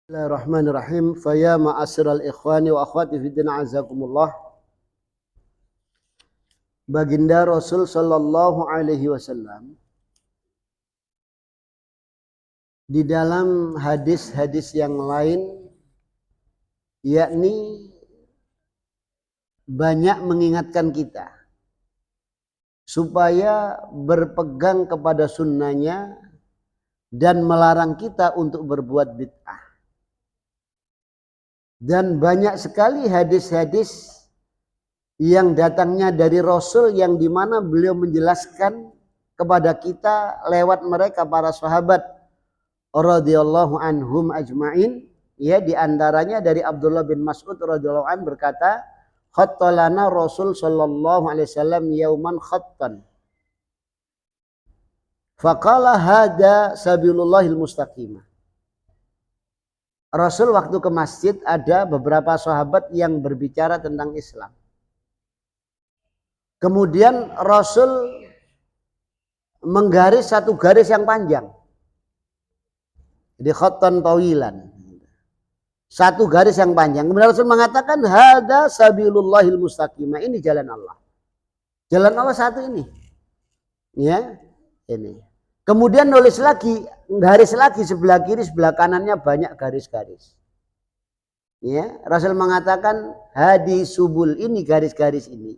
Bismillahirrahmanirrahim. Faya ma'asyiral ikhwani wa akhwati fiddin azakumullah. Baginda Rasul sallallahu alaihi wasallam di dalam hadis-hadis yang lain yakni banyak mengingatkan kita supaya berpegang kepada sunnahnya dan melarang kita untuk berbuat bid'ah. Dan banyak sekali hadis-hadis yang datangnya dari Rasul yang dimana beliau menjelaskan kepada kita lewat mereka para sahabat radhiyallahu anhum ajmain, ya, diantaranya dari Abdullah bin Mas'ud radhiyallahu anhu berkata, khattalana Rasul sallallahu alaihi wasallam yauman khattan faqala hada sabilullahil mustaqimah. Rasul waktu ke masjid ada beberapa sahabat yang berbicara tentang Islam. Kemudian Rasul menggaris satu garis yang panjang. Jadi khattan tawilan. Satu garis yang panjang. Kemudian Rasul mengatakan hada sabilullahil mustaqimah. Ini jalan Allah. Jalan Allah satu ini. Ya, ini. Kemudian nulis lagi, garis lagi sebelah kiri, sebelah kanannya banyak garis-garis. Ya, Rasul mengatakan hadi subul, ini garis-garis ini.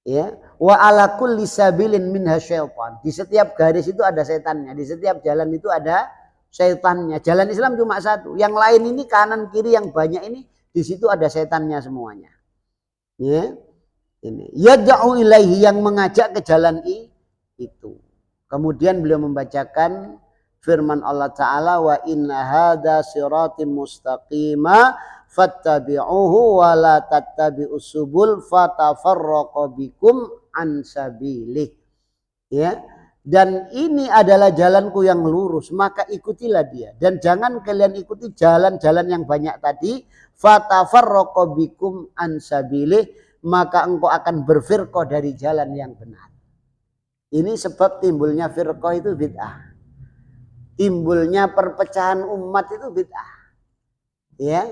Ya, wa ala kulli sabilin minha syaitan. Di setiap garis itu ada setannya, di setiap jalan itu ada setannya. Jalan Islam cuma satu, yang lain ini kanan kiri yang banyak ini di situ ada setannya semuanya. Ya, ini yad'u ilaihi, yang mengajak ke jalan itu. Kemudian beliau membacakan firman Allah Ta'ala, wa inna hadha siratim mustaqima fattabi'uhu wa la tattabi'us subul fatafarraqa bikum an sabilih. Ya, dan ini adalah jalanku yang lurus, maka ikutilah dia, dan jangan kalian ikuti jalan-jalan yang banyak tadi. Fatafarraqa bikum an sabilih, maka engkau akan berfirqah dari jalan yang benar. Ini sebab timbulnya firqah itu bid'ah. Timbulnya perpecahan umat itu bid'ah. Ya,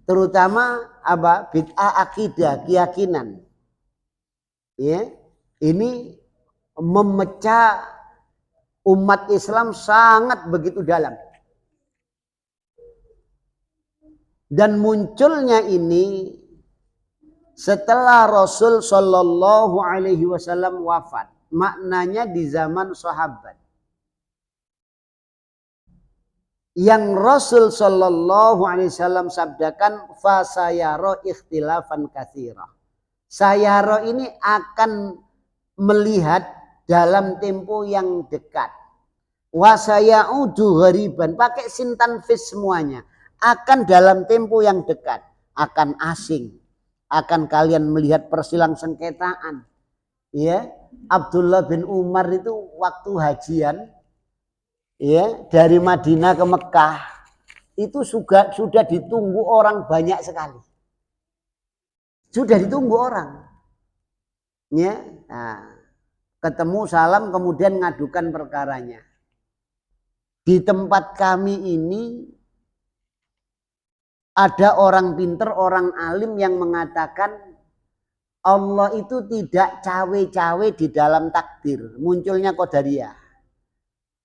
terutama apa? Bid'ah akidah, keyakinan. Ya, ini memecah umat Islam sangat begitu dalam. Dan munculnya ini setelah Rasul Shallallahu Alaihi Wasallam wafat. Maknanya di zaman sahabat. Yang Rasul Shallallahu Alaihi Wasallam sabdakan, fasayaro ikhtilafan katsira. Sayaro ini akan melihat dalam tempo yang dekat. Wasayaudu ghariban, pakai sin tanfis semuanya. Akan dalam tempo yang dekat, akan asing. Akan kalian melihat persilang sengketaan. Ya, Abdullah bin Umar itu waktu hajian, ya, dari Madinah ke Mekah itu sudah ditunggu orang banyak sekali. Sudah ditunggu orang. Ya, nah, ketemu salam kemudian ngadukan perkaranya. Di tempat kami ini ada orang pinter, orang alim yang mengatakan Allah itu tidak cawe-cawe di dalam takdir. Munculnya Qadariyah.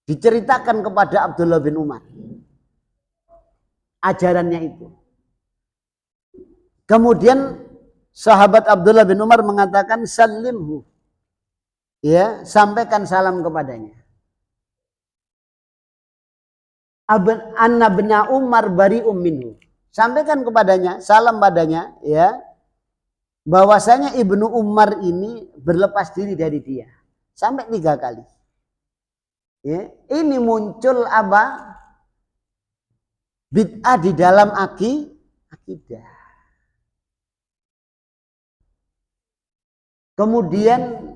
Diceritakan kepada Abdullah bin Umar. Ajarannya itu. Kemudian sahabat Abdullah bin Umar mengatakan salimhu. Ya, sampaikan salam kepadanya. Anna bin Umar bari'um minhu. Sampaikan kepadanya, salam padanya, ya. Bahwasanya Ibnu Umar ini berlepas diri dari dia. Sampai 3 kali. Ya, ini muncul apa? Bid'ah di dalam akidah. Kemudian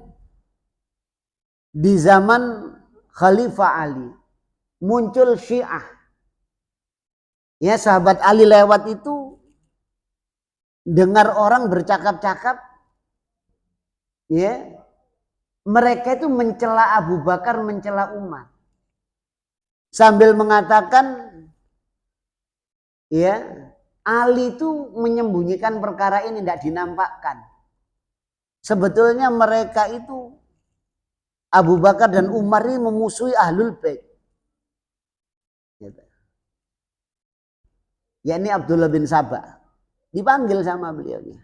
di zaman Khalifah Ali muncul Syiah. Ya, sahabat Ali lewat itu dengar orang bercakap-cakap, ya, mereka itu mencela Abu Bakar, mencela Umar, sambil mengatakan Ya, Ali itu menyembunyikan perkara ini, tidak dinampakkan. Sebetulnya mereka itu Abu Bakar dan Umar ini memusuhi Ahlul Bait. Yakni Abdullah bin Sabah. Dipanggil sama beliaunya.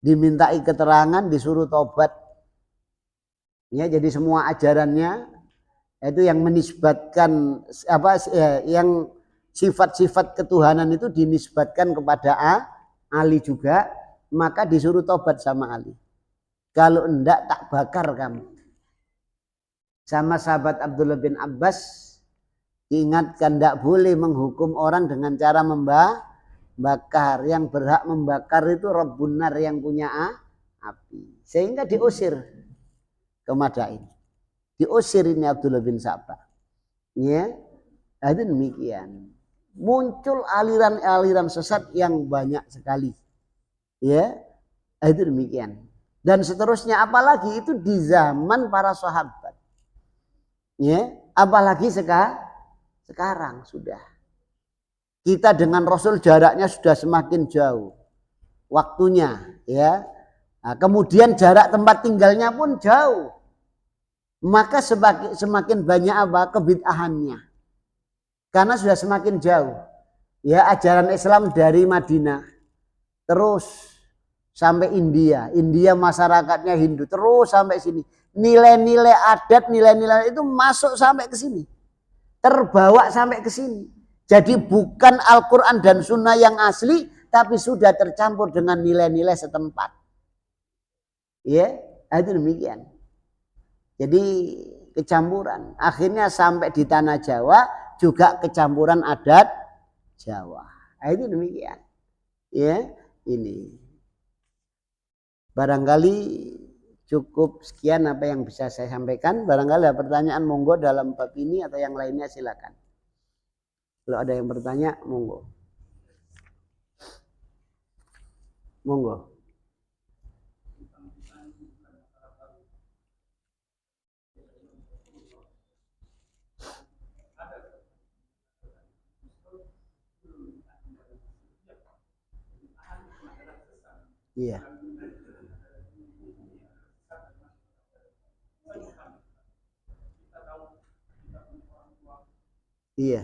Dimintai keterangan, disuruh tobat. Ya, jadi semua ajarannya itu yang menisbatkan yang sifat-sifat ketuhanan itu dinisbatkan kepada Ali juga, maka disuruh tobat sama Ali. Kalau enggak tak bakar kamu. Sama sahabat Abdullah bin Abbas diingatkan enggak boleh menghukum orang dengan cara membakar. Yang berhak membakar itu Rabbun Nar, yang punya api. Sehingga diusir ke Madain. Diusir ini Abdullah bin Sabah. Ya, itu demikian. Muncul aliran-aliran sesat yang banyak sekali. Ya, itu demikian. Dan seterusnya, apalagi itu di zaman para sahabat. Ya, apalagi sekarang sudah. Kita dengan Rasul jaraknya sudah semakin jauh. Waktunya, ya. Nah, kemudian jarak tempat tinggalnya pun jauh. Maka semakin banyak kebid'ahannya. Karena sudah semakin jauh. Ya, ajaran Islam dari Madinah terus sampai India. India masyarakatnya Hindu, terus sampai sini. Nilai-nilai adat, nilai-nilai itu masuk sampai ke sini. Terbawa sampai ke sini. Jadi bukan Al-Quran dan Sunnah yang asli, tapi sudah tercampur dengan nilai-nilai setempat. Ya, itu demikian. Jadi kecampuran. Akhirnya sampai di tanah Jawa juga kecampuran adat Jawa. Itu demikian. Ya, ini. Barangkali cukup sekian apa yang bisa saya sampaikan. Barangkali ada pertanyaan, monggo dalam bab ini atau yang lainnya silakan. Kalau ada yang bertanya, monggo. Monggo. Iya. Iya.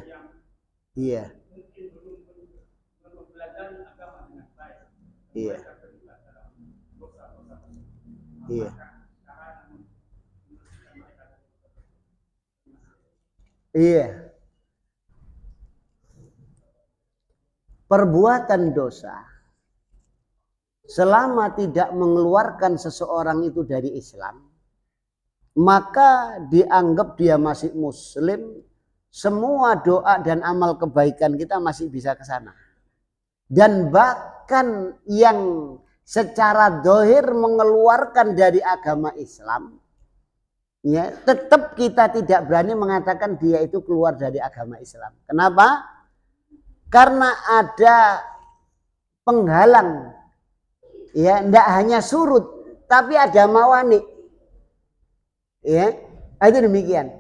Iya. Iya. Iya. Iya. Perbuatan dosa selama tidak mengeluarkan seseorang itu dari Islam, maka dianggap dia masih muslim. Semua doa dan amal kebaikan kita masih bisa ke sana. Dan bahkan yang secara zahir mengeluarkan dari agama Islam, ya, tetap kita tidak berani mengatakan dia itu keluar dari agama Islam. Kenapa? Karena ada penghalang. Ya, tidak hanya surut, tapi ada mawani. Ya, itu demikian.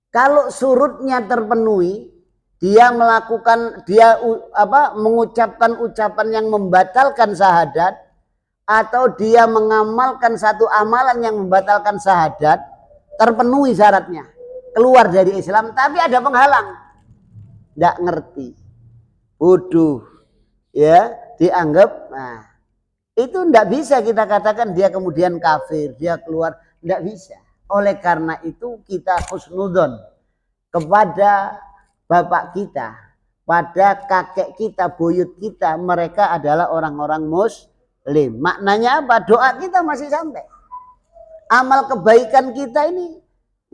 Kalau surutnya terpenuhi, dia mengucapkan ucapan yang membatalkan syahadat, atau dia mengamalkan satu amalan yang membatalkan syahadat, terpenuhi syaratnya, keluar dari Islam, tapi ada penghalang, tidak ngerti, bodoh, ya, dianggap. Nah, itu tidak bisa kita katakan dia kemudian kafir, dia keluar, tidak bisa. Oleh karena itu kita husnudzon kepada bapak kita, pada kakek kita, buyut kita, mereka adalah orang-orang muslim. Maknanya apa? Doa kita masih sampai. Amal kebaikan kita ini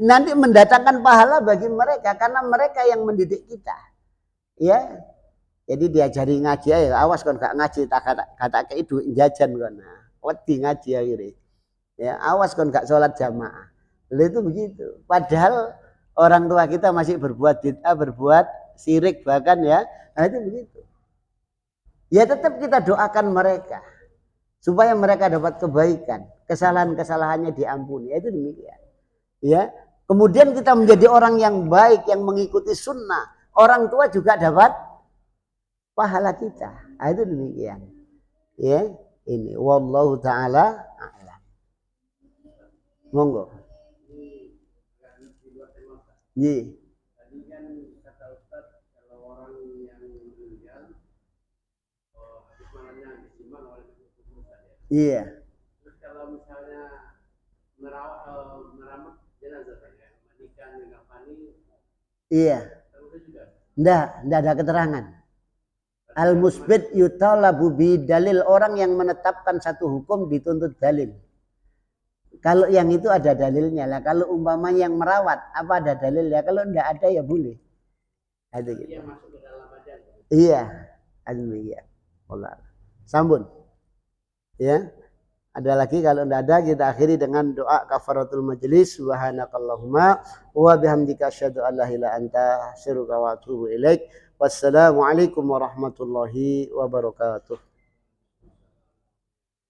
nanti mendatangkan pahala bagi mereka karena mereka yang mendidik kita. Ya. Jadi diajari ngaji aja, awas kon gak ngaji tak kata itu jajan kon. Nah, wedi ngaji akhirnya. Ya, awas kon gak sholat jamaah. Itu begitu. Padahal orang tua kita masih berbuat bid'ah, berbuat syirik bahkan, ya. Nah, itu begitu. Ya tetap kita doakan mereka supaya mereka dapat kebaikan, kesalahan-kesalahannya diampuni. Itu demikian. Ya. Kemudian kita menjadi orang yang baik, yang mengikuti sunnah. Orang tua juga dapat pahala kita. Itu demikian. Ya, ini wallahu taala a'lam. Monggo. Iya. Tadi kan kata Ustaz kalau orang yang meninggal habis malamnya disimbang oleh kubur tadi. Iya. Terus kalau misalnya merawat jenazah ya, mandikan, mengkafani. Iya. Terus juga. Enggak ada keterangan. Al-musbit yutalabu bi dalil, orang yang menetapkan satu hukum dituntut dalil. Kalau yang itu ada dalilnya lah. Kalau umpamanya yang merawat, apa ada dalilnya? Kalau enggak ada ya boleh. Ada gitu. Yang masuk ke dalam badan. Iya. Iya. Allah. Sambun. Ya. Ada lagi, kalau enggak ada kita akhiri dengan doa kafaratul majlis. Subhanakallahumma wa bihamdika asyhadu an la ilaha illa anta astaghfiruka wa atubu ilaik. Wassalamualaikum warahmatullahi wabarakatuh.